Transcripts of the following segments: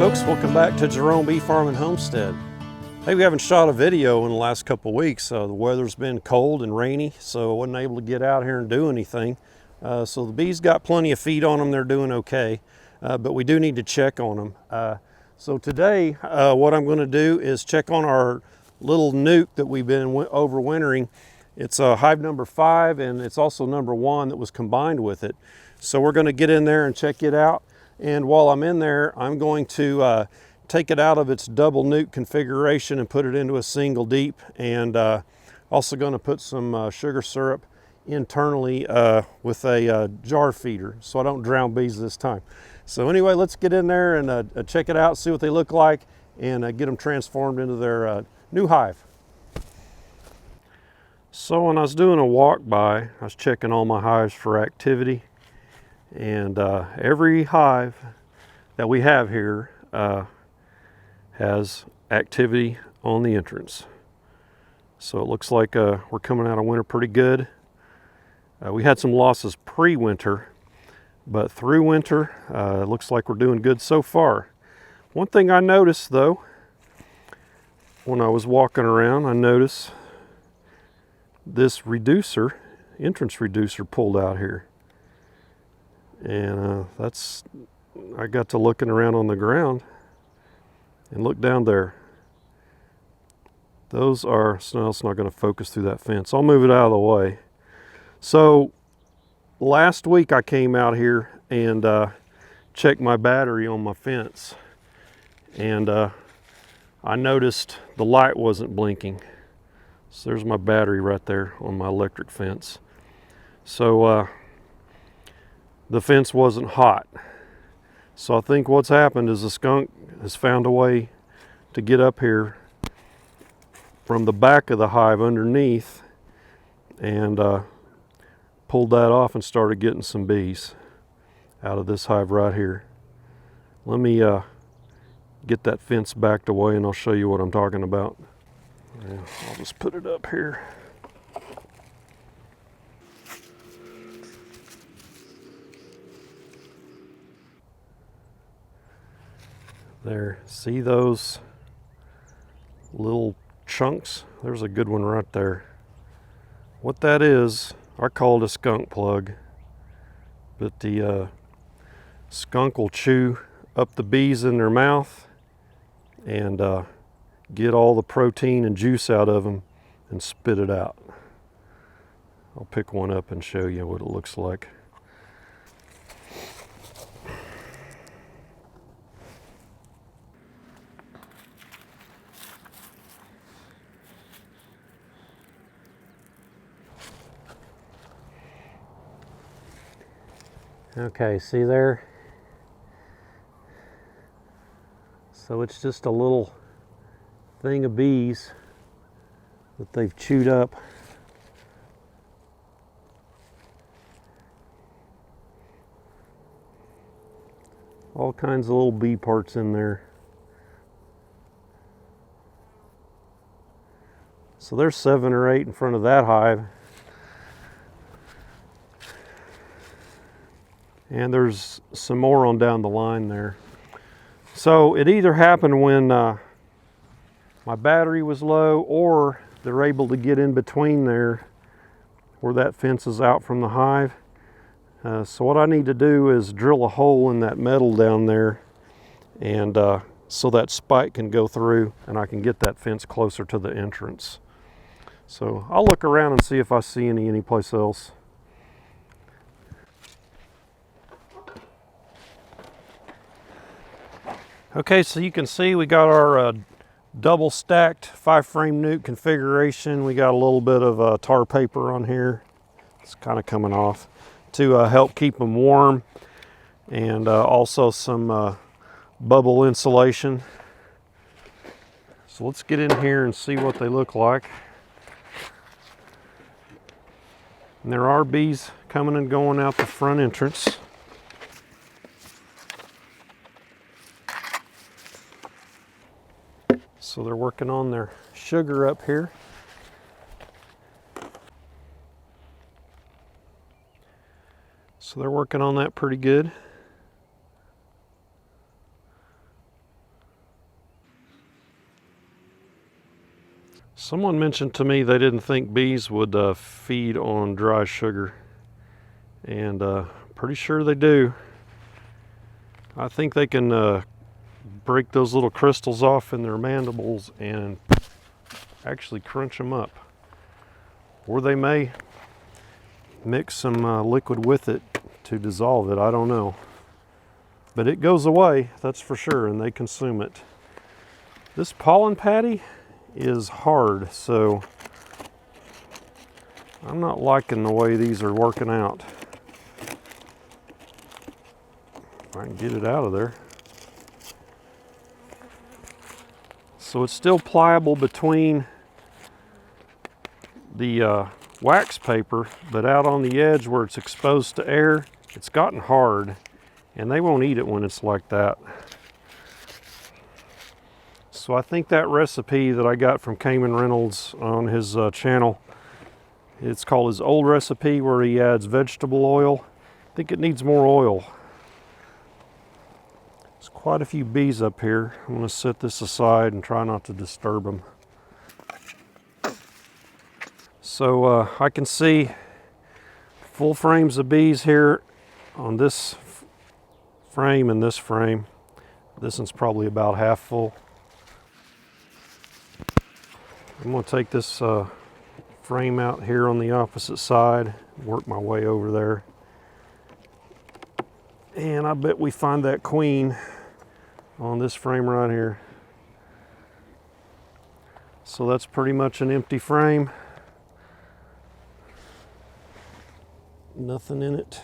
folks, welcome back to Jerome Bee Farm and Homestead. Hey, we haven't shot a video in the last couple of weeks. The weather's been cold and rainy, so I wasn't able to get out here and do anything. So the bees got plenty of feed on them, they're doing okay, but we do need to check on them. So today, what I'm going to do is check on our little nuke that we've been overwintering. It's hive number 5, and it's also number 1 that was combined with it. So we're going to get in there and check it out. And while I'm in there, I'm going to take it out of its double nuke configuration and put it into a single deep, and also going to put some sugar syrup internally with a jar feeder so I don't drown bees this time. So anyway, let's get in there and check it out, see what they look like, and get them transformed into their new hive. So when I was doing a walk by, I was checking all my hives for activity, and every hive that we have here has activity on the entrance. So it looks like we're coming out of winter pretty good. We had some losses pre-winter, but through winter, it looks like we're doing good so far. One thing I noticed though, when I was walking around, I noticed this reducer, entrance reducer, pulled out here. And I got to looking around on the ground and look down there. Those are, no, it's not going to focus through that fence. I'll move it out of the way. So last week I came out here and checked my battery on my fence, and I noticed the light wasn't blinking. So there's my battery right there on my electric fence. So the fence wasn't hot. So I think what's happened is the skunk has found a way to get up here from the back of the hive underneath and pulled that off and started getting some bees out of this hive right here. Let me get that fence backed away and I'll show you what I'm talking about. Yeah, I'll just put it up here. There, see those little chunks? There's a good one right there. What that is, I call it a skunk plug, but the skunk will chew up the bees in their mouth and get all the protein and juice out of them and spit it out. I'll pick one up and show you what it looks like. Okay, see there? So it's just a little thing of bees that they've chewed up. All kinds of little bee parts in there. So there's 7 or 8 in front of that hive. And there's some more on down the line there. So it either happened when my battery was low, or they're able to get in between there where that fence is out from the hive. So what I need to do is drill a hole in that metal down there, and so that spike can go through and I can get that fence closer to the entrance. So I'll look around and see if I see any place else. Okay, so you can see we got our double stacked 5-frame nuke configuration. We got a little bit of tar paper on here. It's kind of coming off to help keep them warm, and also some bubble insulation. So let's get in here and see what they look like. And there are bees coming and going out the front entrance. So they're working on their sugar up here. So they're working on that pretty good. Someone mentioned to me they didn't think bees would feed on dry sugar, and pretty sure they do. I think they can break those little crystals off in their mandibles and actually crunch them up. Or they may mix some liquid with it to dissolve it, I don't know. But it goes away, that's for sure, and they consume it. This pollen patty is hard, so I'm not liking the way these are working out. If I can get it out of there. So it's still pliable between the wax paper, but out on the edge where it's exposed to air, it's gotten hard, and they won't eat it when it's like that. So I think that recipe that I got from Cayman Reynolds on his channel, it's called his old recipe where he adds vegetable oil. I think it needs more oil. There's quite a few bees up here. I'm going to set this aside and try not to disturb them. So I can see full frames of bees here on this frame and this frame. This one's probably about half full. I'm going to take this frame out here on the opposite side, work my way over there. And I bet we find that queen on this frame right here. So that's pretty much an empty frame. Nothing in it.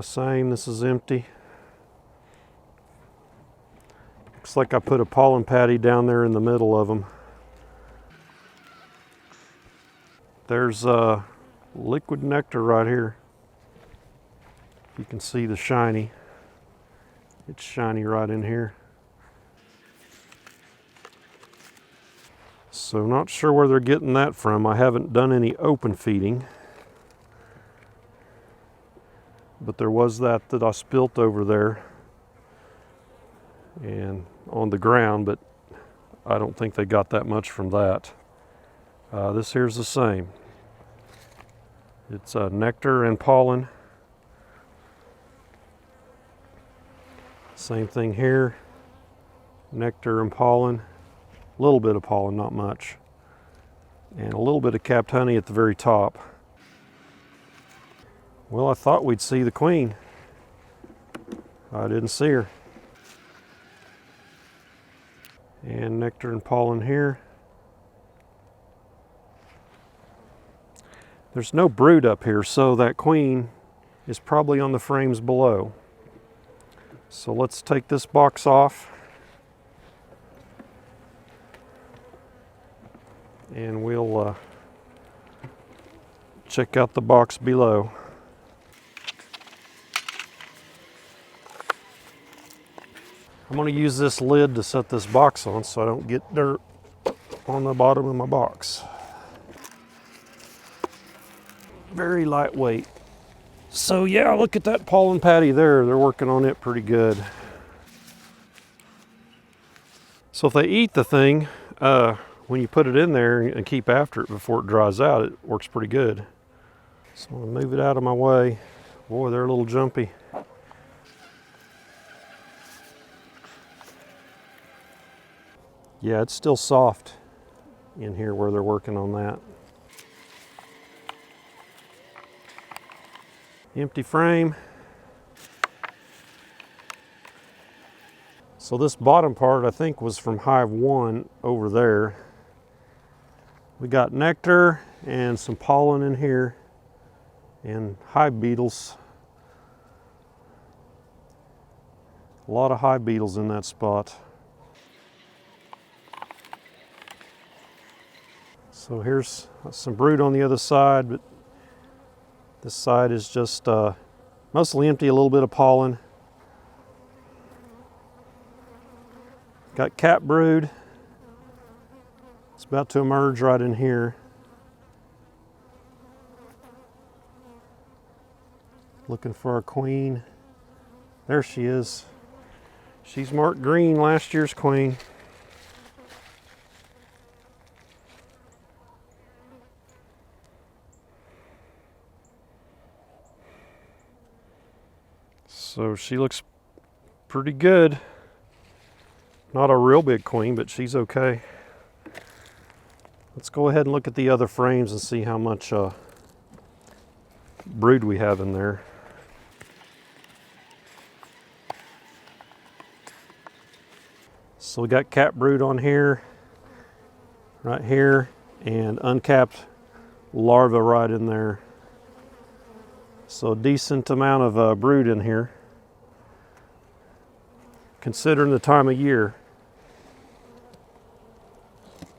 Same, this is empty. Looks like I put a pollen patty down there in the middle of them. There's liquid nectar right here. You can see the shiny. It's shiny right in here. So not sure where they're getting that from. I haven't done any open feeding. But there was that I spilt over there and on the ground, but I don't think they got that much from that. This here's the same. It's nectar and pollen. Same thing here. Nectar and pollen. A little bit of pollen, not much. And a little bit of capped honey at the very top. Well, I thought we'd see the queen. I didn't see her. And nectar and pollen here. There's no brood up here, so that queen is probably on the frames below. So let's take this box off. And we'll check out the box below. I'm going to use this lid to set this box on so I don't get dirt on the bottom of my box. Very lightweight. So yeah, look at that pollen patty there. They're working on it pretty good. So if they eat the thing, when you put it in there and keep after it before it dries out, it works pretty good. So I'm going to move it out of my way. Boy, they're a little jumpy. Yeah, it's still soft in here where they're working on that. Empty frame. So this bottom part I think was from Hive 1 over there. We got nectar and some pollen in here and hive beetles. A lot of hive beetles in that spot. So here's some brood on the other side, but this side is just mostly empty, a little bit of pollen. Got cap brood. It's about to emerge right in here. Looking for our queen. There she is. She's marked green, last year's queen. So she looks pretty good. Not a real big queen, but she's okay. Let's go ahead and look at the other frames and see how much brood we have in there. So we got capped brood on here, right here, and uncapped larva right in there. So a decent amount of brood in here, considering the time of year.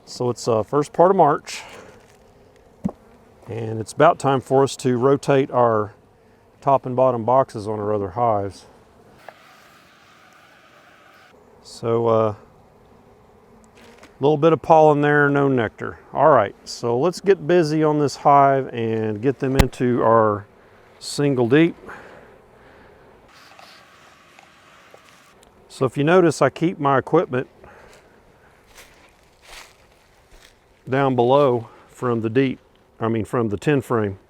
So it's first part of March, and it's about time for us to rotate our top and bottom boxes on our other hives. So a little bit of pollen there, no nectar. All right, so let's get busy on this hive and get them into our single deep. So if you notice, I keep my equipment down below from the deep, from the 10 frame.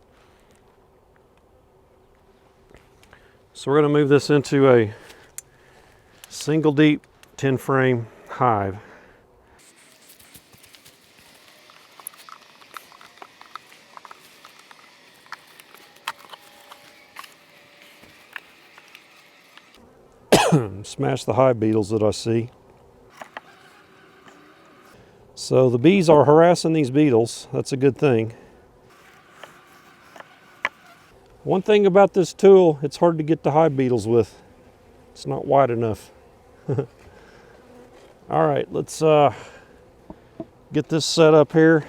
So we're going to move this into a single deep 10 frame hive. Smash the hive beetles that I see. So the bees are harassing these beetles. That's a good thing. One thing about this tool, it's hard to get the hive beetles with. It's not wide enough. All right, let's get this set up here.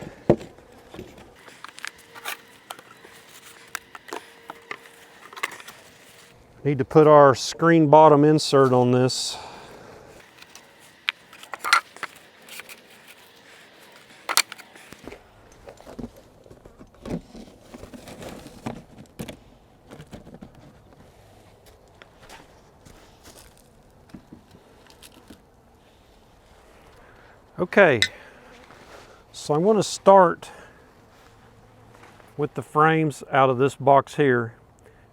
Need to put our screen bottom insert on this. Okay, so I'm going to start with the frames out of this box here,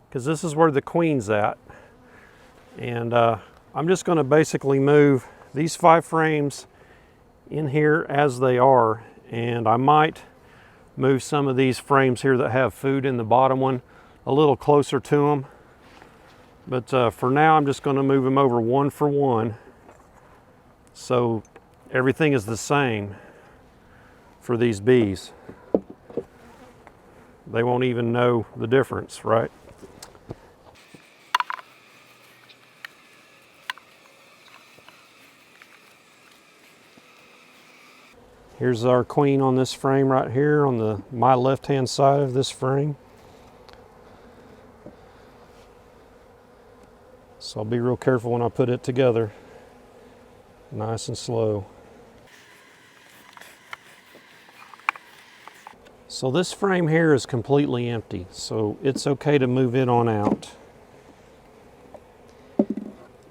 because this is where the queen's at. And I'm just going to basically move these 5 frames in here as they are, and I might move some of these frames here that have food in the bottom one a little closer to them. But for now, I'm just going to move them over one for one, so everything is the same for these bees. They won't even know the difference, right? Here's our queen on this frame right here on my left-hand side of this frame. So I'll be real careful when I put it together. Nice and slow. So this frame here is completely empty, so it's okay to move it on out.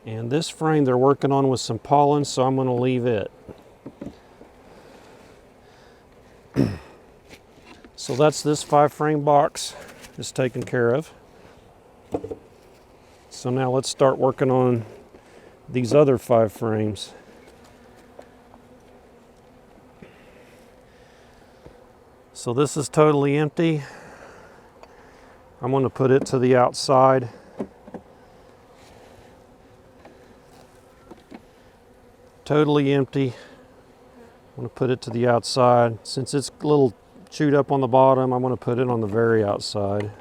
And this frame they're working on with some pollen, so I'm going to leave it. So that's this 5 frame box is taken care of. So now let's start working on these other 5 frames. So this is totally empty. I'm going to put it to the outside. Totally empty. I'm going to put it to the outside. Since it's a little chewed up on the bottom, I'm going to put it on the very outside.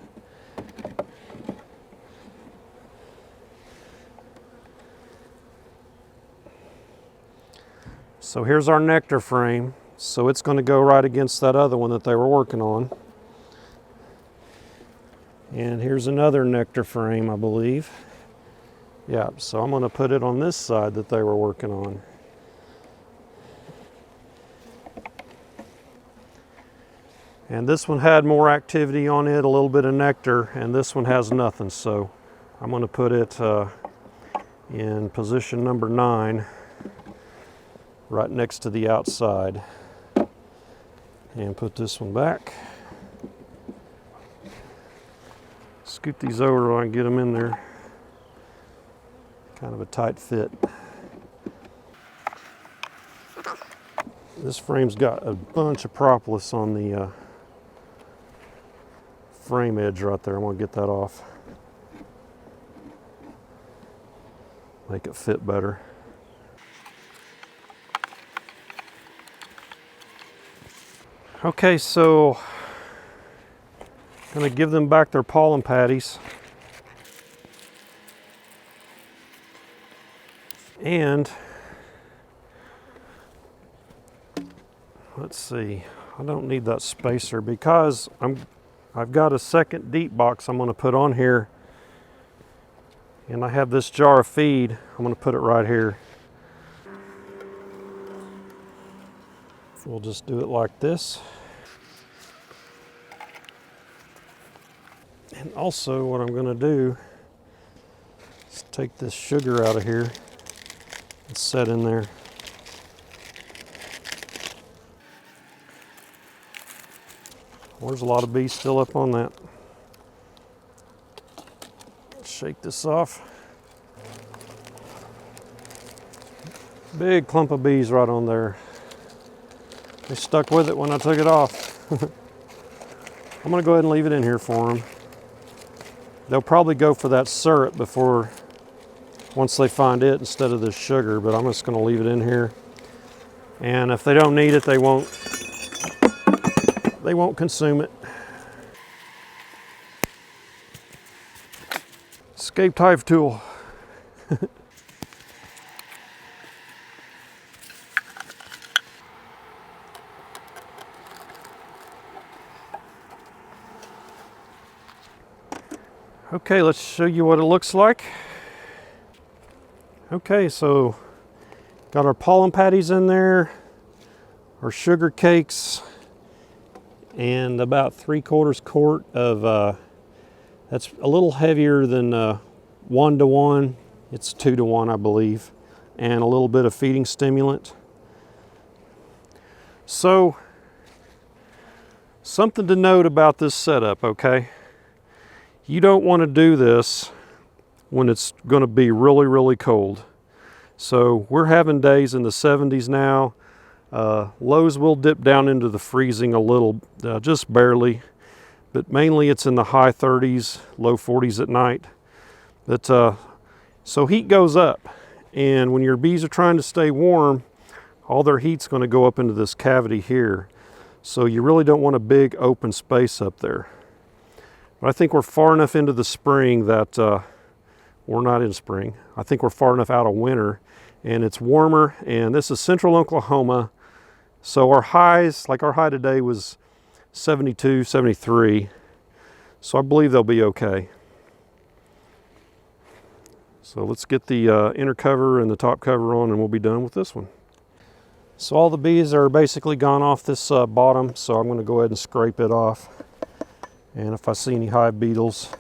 So here's our nectar frame. So it's going to go right against that other one that they were working on. And here's another nectar frame, I believe. Yeah, so I'm going to put it on this side that they were working on. And this one had more activity on it, a little bit of nectar, and this one has nothing. So I'm going to put it in position number 9, right next to the outside. And put this one back. Scoot these over so I can get them in there. Kind of a tight fit. This frame's got a bunch of propolis on the frame edge right there. I'm going to get that off. Make it fit better. Okay, so I'm going to give them back their pollen patties. And let's see, I don't need that spacer because I've got a second deep box I'm going to put on here, and I have this jar of feed. I'm going to put it right here. We'll just do it like this. And also what I'm going to do is take this sugar out of here and set in there. There's a lot of bees still up on that. Shake this off. Big clump of bees right on there. They stuck with it when I took it off. I'm gonna go ahead and leave it in here for them. They'll probably go for that syrup once they find it instead of the sugar, but I'm just gonna leave it in here. And if they don't need it, they won't consume it. Escaped hive tool. Okay, let's show you what it looks like. Okay, so got our pollen patties in there, our sugar cakes, and about 3/4 quart of, that's a little heavier than 1-to-1. It's 2-to-1, I believe, and a little bit of feeding stimulant. So, something to note about this setup, okay? You don't want to do this when it's going to be really, really cold. So we're having days in the 70s now. Lows will dip down into the freezing a little, just barely, but mainly it's in the high 30s, low 40s at night. But so heat goes up, and when your bees are trying to stay warm, all their heat's going to go up into this cavity here. So you really don't want a big open space up there. But I think we're far enough into the spring that we're not in spring. I think we're far enough out of winter, and it's warmer, and this is central Oklahoma. So our highs, like our high today was 72, 73. So I believe they'll be okay. So let's get the inner cover and the top cover on, and we'll be done with this one. So all the bees are basically gone off this bottom, so I'm going to go ahead and scrape it off. And if I see any hive beetles,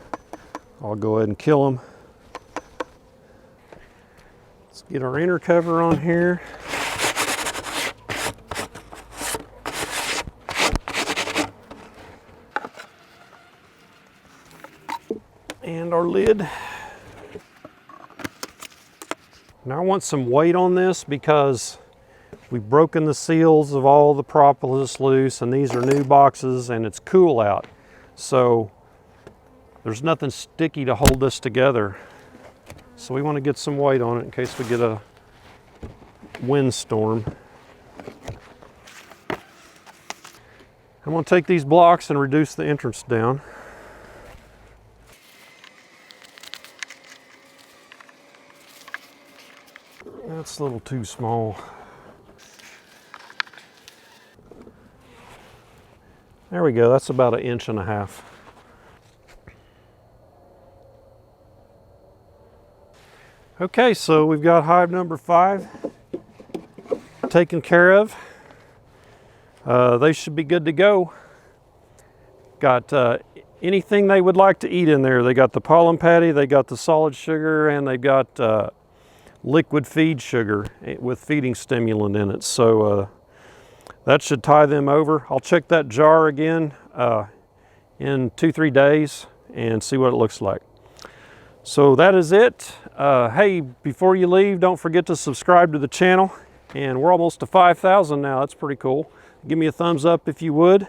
I'll go ahead and kill them. Let's get our inner cover on here. And our lid. Now I want some weight on this because we've broken the seals of all the propolis loose, and these are new boxes, and it's cool out. So there's nothing sticky to hold this together. So we want to get some weight on it in case we get a windstorm. I'm going to take these blocks and reduce the entrance down. That's a little too small. There we go, that's about 1.5 inches. Okay, so we've got hive number 5 taken care of. They should be good to go. Got anything they would like to eat in there. They got the pollen patty, they got the solid sugar, and they got liquid feed sugar with feeding stimulant in it. So that should tie them over. I'll check that jar again in 2-3 days and see what it looks like. So that is it. Hey, before you leave, don't forget to subscribe to the channel. And we're almost to 5,000 now. That's pretty cool. Give me a thumbs up if you would.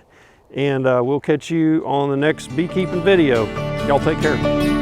And we'll catch you on the next beekeeping video. Y'all take care.